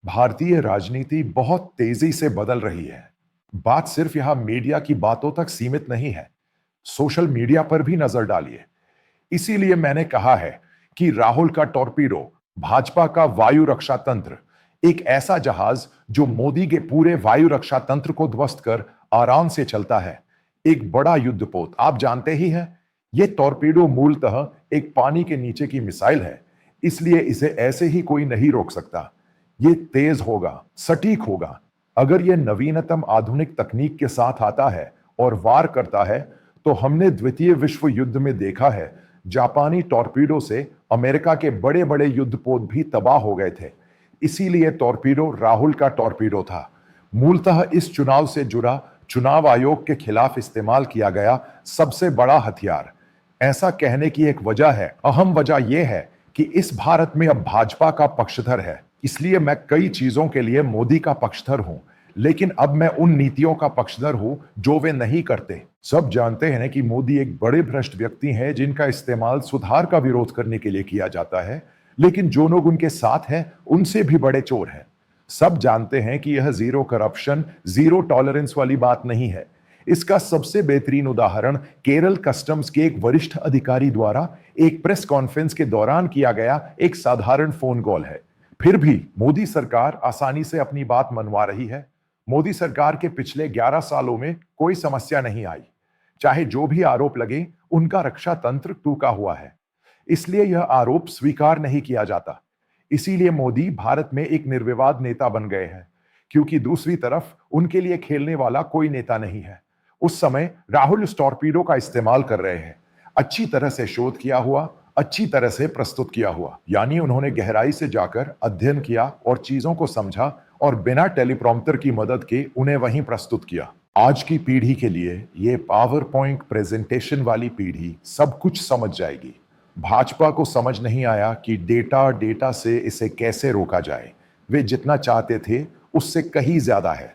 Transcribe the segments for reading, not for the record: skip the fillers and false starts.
भारतीय राजनीति बहुत तेजी से बदल रही है। बात सिर्फ यहां मीडिया की बातों तक सीमित नहीं है। सोशल मीडिया पर भी नजर डालिए। इसीलिए मैंने कहा है कि राहुल का टॉर्पीडो, भाजपा का वायु रक्षा तंत्र, एक ऐसा जहाज जो मोदी के पूरे वायु रक्षा तंत्र को ध्वस्त कर आराम से चलता है। एक बड़ा युद्धपोत, आप जानते ही हैं। यह टॉर्पीडो मूलतः एक पानी के नीचे की मिसाइल है, इसलिए इसे ऐसे ही कोई नहीं रोक सकता। ये तेज होगा, सटीक होगा। अगर यह नवीनतम आधुनिक तकनीक के साथ आता है और वार करता है, तो हमने द्वितीय विश्व युद्ध में देखा है, जापानी टॉर्पीडो से अमेरिका के बड़े बड़े युद्धपोत भी तबाह हो गए थे। इसीलिए टॉर्पीडो राहुल का टॉर्पीडो था। मूलतः इस चुनाव से जुड़ा चुनाव आयोग के खिलाफ इस्तेमाल किया गया सबसे बड़ा हथियार। ऐसा कहने की एक वजह है, अहम वजह यह है कि इस भारत में अब भाजपा का पक्षधर है। इसलिए मैं कई चीजों के लिए मोदी का पक्षधर हूं, लेकिन अब मैं उन नीतियों का पक्षधर हूं जो वे नहीं करते। सब जानते हैं कि मोदी एक बड़े भ्रष्ट व्यक्ति हैं जिनका इस्तेमाल सुधार का विरोध करने के लिए किया जाता है, लेकिन जो लोग उनके साथ हैं उनसे भी बड़े चोर हैं। सब जानते हैं कि यह जीरो करप्शन, जीरो टॉलरेंस वाली बात नहीं है। इसका सबसे बेहतरीन उदाहरण केरल कस्टम्स के एक वरिष्ठ अधिकारी द्वारा एक प्रेस कॉन्फ्रेंस के दौरान किया गया एक साधारण फोन कॉल है। फिर भी मोदी सरकार आसानी से अपनी बात मनवा रही है। मोदी सरकार के पिछले 11 सालों में कोई समस्या नहीं आई। चाहे जो भी आरोप लगे, उनका रक्षा तंत्र टूटा हुआ है। इसलिए यह आरोप स्वीकार नहीं किया जाता। इसीलिए मोदी भारत में एक निर्विवाद नेता बन गए हैं, क्योंकि दूसरी तरफ उनके लिए खेलने वाला कोई नेता नहीं है। उस समय राहुल इस टॉर्पीडो का इस्तेमाल कर रहे हैं, अच्छी तरह से शोध किया हुआ, अच्छी तरह से प्रस्तुत किया हुआ। यानी उन्होंने गहराई से जाकर अध्ययन किया और चीजों को समझा और बिना टेलीप्रॉम्प्टर की मदद के उन्हें वहीं प्रस्तुत किया। आज की पीढ़ी के लिए ये पावर पॉइंट प्रेजेंटेशन वाली पीढ़ी सब कुछ समझ जाएगी। भाजपा को समझ नहीं आया कि डेटा डेटा से इसे कैसे रोका जाए। वे जितना चाहते थे उससे कहीं ज्यादा है।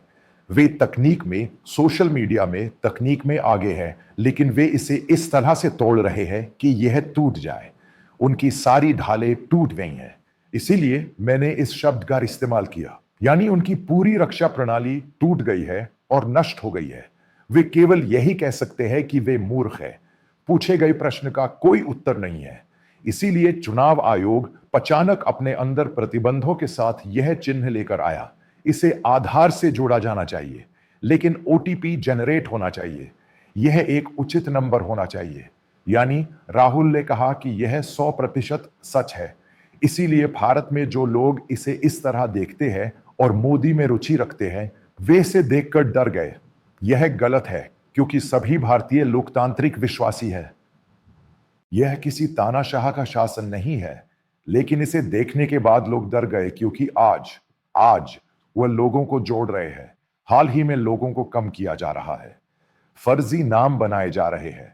वे तकनीक में, सोशल मीडिया में तकनीक में आगे हैं, लेकिन वे इसे इस तरह से तोड़ रहे हैं कि यह टूट जाए। उनकी सारी ढालें टूट गई हैं। इसीलिए मैंने इस शब्द का इस्तेमाल किया, यानी उनकी पूरी रक्षा प्रणाली टूट गई है और नष्ट हो गई है। वे केवल यही कह सकते हैं कि वे मूर्ख हैं। पूछे गए प्रश्न का कोई उत्तर नहीं है। इसीलिए चुनाव आयोग अचानक अपने अंदर प्रतिबंधों के साथ यह चिन्ह लेकर आया। इसे आधार से जोड़ा जाना चाहिए, लेकिन ओटीपी जनरेट होना चाहिए। यह एक उचित नंबर होना चाहिए। यानी राहुल ने कहा कि यह 100% सच है। इसीलिए भारत में जो लोग इसे इस तरह देखते हैं और मोदी में रुचि रखते हैं, वे इसे देखकर डर गए। यह गलत है, क्योंकि सभी भारतीय लोकतांत्रिक विश्वासी हैं। यह किसी तानाशाह का शासन नहीं है, लेकिन इसे देखने के बाद लोग डर गए, क्योंकि आज आज वह लोगों को जोड़ रहे हैं। हाल ही में लोगों को कम किया जा रहा है। फर्जी नाम बनाए जा रहे हैं।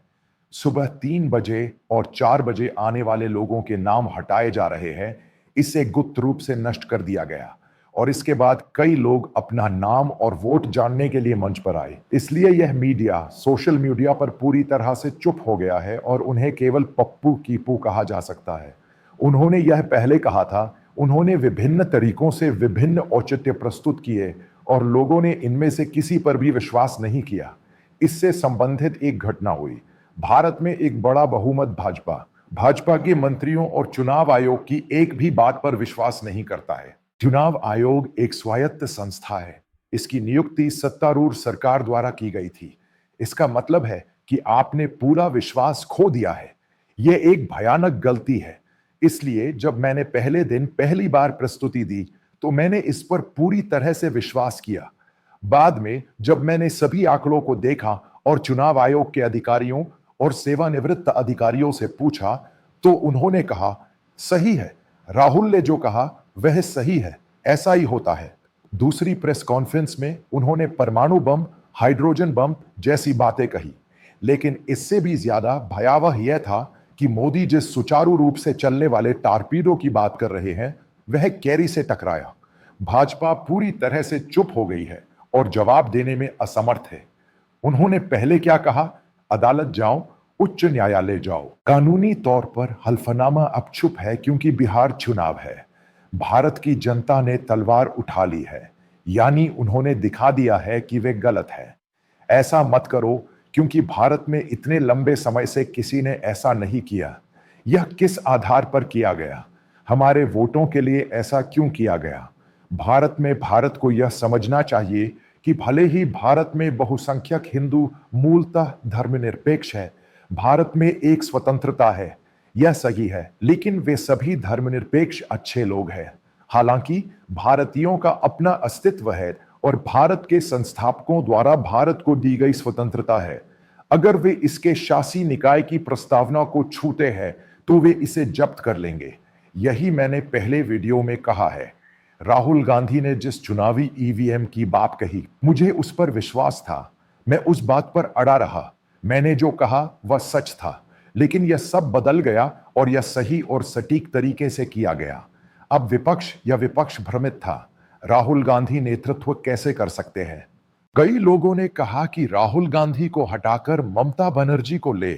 सुबह 3 बजे और 4 बजे आने वाले लोगों के नाम हटाए जा रहे हैं। इसे गुप्त रूप से नष्ट कर दिया गया और इसके बाद कई लोग अपना नाम और वोट जानने के लिए मंच पर आए। इसलिए यह मीडिया, सोशल मीडिया पर पूरी तरह से चुप हो गया है और उन्हें केवल पप्पू कीपू कहा जा सकता है। उन्होंने यह पहले कहा था। उन्होंने विभिन्न तरीकों से विभिन्न औचित्य प्रस्तुत किए और लोगों ने इनमें से किसी पर भी विश्वास नहीं किया। इससे संबंधित एक घटना हुई। भारत में एक बड़ा बहुमत भाजपा के मंत्रियों और चुनाव आयोग की एक भी बात पर विश्वास नहीं करता है। चुनाव आयोग एक स्वायत्त संस्था है। इसकी नियुक्ति सत्तारूढ़ सरकार द्वारा की गई थी। इसका मतलब है कि आपने पूरा विश्वास खो दिया है। यह एक भयानक गलती है। इसलिए जब मैंने पहले दिन पहली बार प्रस्तुति दी, तो मैंने इस पर पूरी तरह से विश्वास किया। बाद में जब मैंने सभी आंकड़ों को देखा और चुनाव आयोग के अधिकारियों और सेवानिवृत्त अधिकारियों से पूछा, तो उन्होंने कहा, सही है, राहुल ने जो कहा वह सही है, ऐसा ही होता है। दूसरी प्रेस कॉन्फ्रेंस में उन्होंने परमाणु बम, हाइड्रोजन बम जैसी बातें कही, लेकिन इससे भी ज्यादा भयावह यह था कि मोदी जिस सुचारू रूप से चलने वाले टारपीडो की बात कर रहे हैं, वह कैरी से टकराया। भाजपा पूरी तरह से चुप हो गई है और जवाब देने में असमर्थ है। उन्होंने पहले क्या कहा, अदालत जाओ, उच्च न्यायालय जाओ। कानूनी तौर पर हल्फनामा अब चुप है, क्योंकि बिहार चुनाव है। भारत की जनता ने तलवार उठा ली है, यानी उन्होंने दिखा दिया है कि वे गलत है। ऐसा मत करो, क्योंकि भारत में इतने लंबे समय से किसी ने ऐसा नहीं किया। यह किस आधार पर किया गया? हमारे वोटों के लिए ऐसा क्यों किया गया? भारत को यह समझना चाहिए कि भले ही भारत में बहुसंख्यक हिंदू मूलतः धर्मनिरपेक्ष है, भारत में एक स्वतंत्रता है, यह सही है, लेकिन वे सभी धर्मनिरपेक्ष अच्छे लोग हैं। हालांकि भारतीयों का अपना अस्तित्व है और भारत के संस्थापकों द्वारा भारत को दी गई स्वतंत्रता है। अगर वे इसके शासी निकाय की प्रस्तावना को छूते हैं तो वे इसे जब्त कर लेंगे। यही मैंने पहले वीडियो में कहा है। राहुल गांधी ने जिस चुनावी ईवीएम की बात कही, मुझे उस पर विश्वास था। मैं उस बात पर अड़ा रहा। मैंने जो कहा वह सच था, लेकिन यह सब बदल गया और यह सही और सटीक तरीके से किया गया। अब विपक्ष भ्रमित था। राहुल गांधी नेतृत्व कैसे कर सकते हैं? कई लोगों ने कहा कि राहुल गांधी को हटाकर ममता बनर्जी को ले,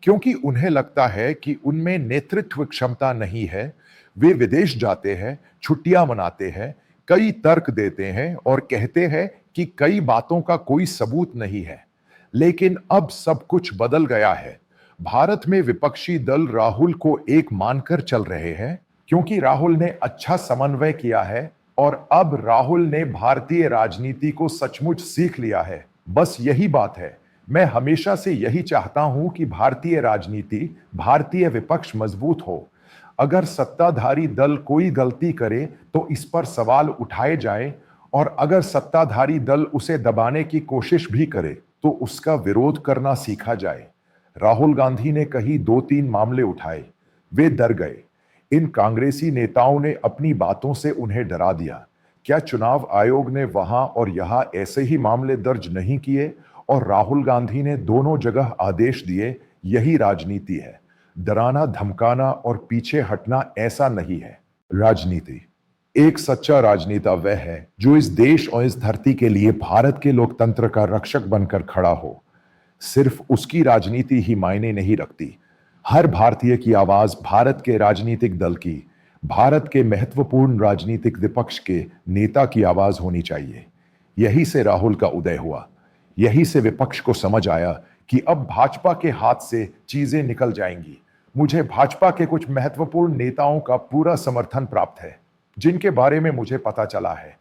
क्योंकि उन्हें लगता है कि उनमें नेतृत्व क्षमता नहीं है। वे विदेश जाते हैं, छुट्टियां मनाते हैं, कई तर्क देते हैं और कहते हैं कि कई बातों का कोई सबूत नहीं है। लेकिन अब सब कुछ बदल गया है। भारत में विपक्षी दल राहुल को एक मानकर चल रहे हैं, क्योंकि राहुल ने अच्छा समन्वय किया है और अब राहुल ने भारतीय राजनीति को सचमुच सीख लिया है। बस यही बात है। मैं हमेशा से यही चाहता हूं कि भारतीय राजनीति, भारतीय विपक्ष मजबूत हो। अगर सत्ताधारी दल कोई गलती करे तो इस पर सवाल उठाए जाए, और अगर सत्ताधारी दल उसे दबाने की कोशिश भी करे तो उसका विरोध करना सीखा जाए। राहुल गांधी ने कहीं 2-3 मामले उठाए, वे डर गए। इन कांग्रेसी नेताओं ने अपनी बातों से उन्हें डरा दिया। क्या चुनाव आयोग ने वहां और यहां ऐसे ही मामले दर्ज नहीं किए और राहुल गांधी ने दोनों जगह आदेश दिए? यही राजनीति है। डराना, धमकाना और पीछे हटना ऐसा नहीं है राजनीति। एक सच्चा राजनेता वह है जो इस देश और इस धरती के लिए भारत के लोकतंत्र का रक्षक बनकर खड़ा हो। सिर्फ उसकी राजनीति ही मायने नहीं रखती। हर भारतीय की आवाज भारत के राजनीतिक दल की, भारत के महत्वपूर्ण राजनीतिक विपक्ष के नेता की आवाज होनी चाहिए। यही से राहुल का उदय हुआ। यही से विपक्ष को समझ आया कि अब भाजपा के हाथ से चीजें निकल जाएंगी। मुझे भाजपा के कुछ महत्वपूर्ण नेताओं का पूरा समर्थन प्राप्त है, जिनके बारे में मुझे पता चला है।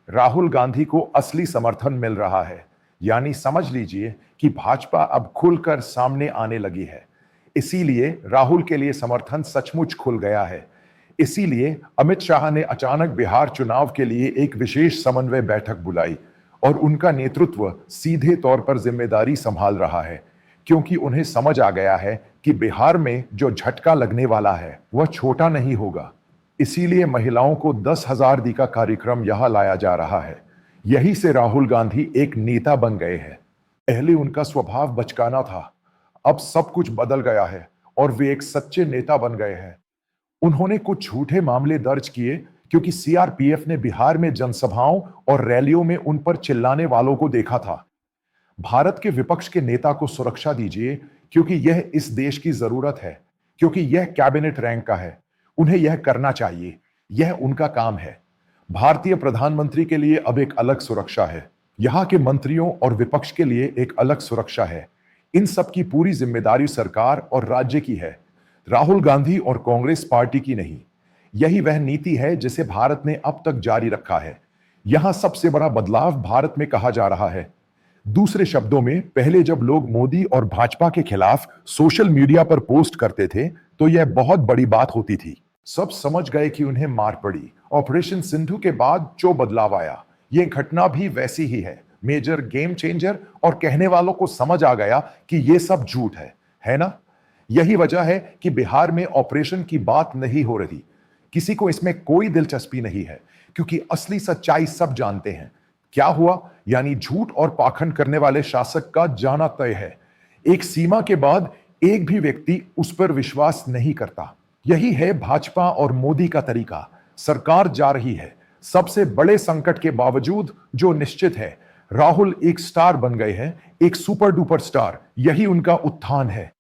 राहुल गांधी को असली समर्थन मिल रहा है, यानी समझ लीजिए कि भाजपा अब खुलकर सामने आने लगी है। इसीलिए राहुल के लिए समर्थन सचमुच खुल गया है। इसीलिए अमित शाह ने अचानक बिहार चुनाव के लिए एक विशेष समन्वय बैठक बुलाई और उनका नेतृत्व सीधे तौर पर जिम्मेदारी संभाल रहा है, क्योंकि उन्हें समझ आ गया है कि बिहार में जो झटका लगने वाला है वह छोटा नहीं होगा। इसीलिए महिलाओं को 10,000 दी का कार्यक्रम यहां लाया जा रहा है। यही से राहुल गांधी एक नेता बन गए हैं। पहले उनका स्वभाव बचकाना था, अब सब कुछ बदल गया है और वे एक सच्चे नेता बन गए हैं। उन्होंने कुछ झूठे मामले दर्ज किए, क्योंकि सीआरपीएफ ने बिहार में जनसभाओं और रैलियों में उन पर चिल्लाने वालों को देखा था। भारत के विपक्ष के नेता को सुरक्षा दीजिए, क्योंकि यह इस देश की जरूरत है, क्योंकि यह कैबिनेट रैंक का है। उन्हें यह करना चाहिए, यह उनका काम है। भारतीय प्रधानमंत्री के लिए अब एक अलग सुरक्षा है, यहां के मंत्रियों और विपक्ष के लिए एक अलग सुरक्षा है। इन सब की पूरी जिम्मेदारी सरकार और राज्य की है, राहुल गांधी और कांग्रेस पार्टी की नहीं। यही वह नीति है जिसे भारत ने अब तक जारी रखा है। यहां सबसे बड़ा बदलाव भारत में कहा जा रहा है। दूसरे शब्दों में, पहले जब लोग मोदी और भाजपा के खिलाफ सोशल मीडिया पर पोस्ट करते थे तो यह बहुत बड़ी बात होती थी। सब समझ गए कि उन्हें मार पड़ी। ऑपरेशन सिंधु के बाद जो बदलाव आया, यह घटना भी वैसी ही है। मेजर गेम चेंजर, और कहने वालों को समझ आ गया कि यह सब झूठ है ना? यही वजह है कि बिहार में ऑपरेशन की बात नहीं हो रही। किसी को इसमें कोई दिलचस्पी नहीं है, क्योंकि असली सच्चाई सब जानते हैं। क्या हुआ, यानी झूठ और पाखंड करने वाले शासक का जाना तय है। एक सीमा के बाद एक भी व्यक्ति उस पर विश्वास नहीं करता। यही है भाजपा और मोदी का तरीका। सरकार जा रही है, सबसे बड़े संकट के बावजूद, जो निश्चित है। राहुल एक स्टार बन गए हैं, एक सुपर डुपर स्टार। यही उनका उत्थान है।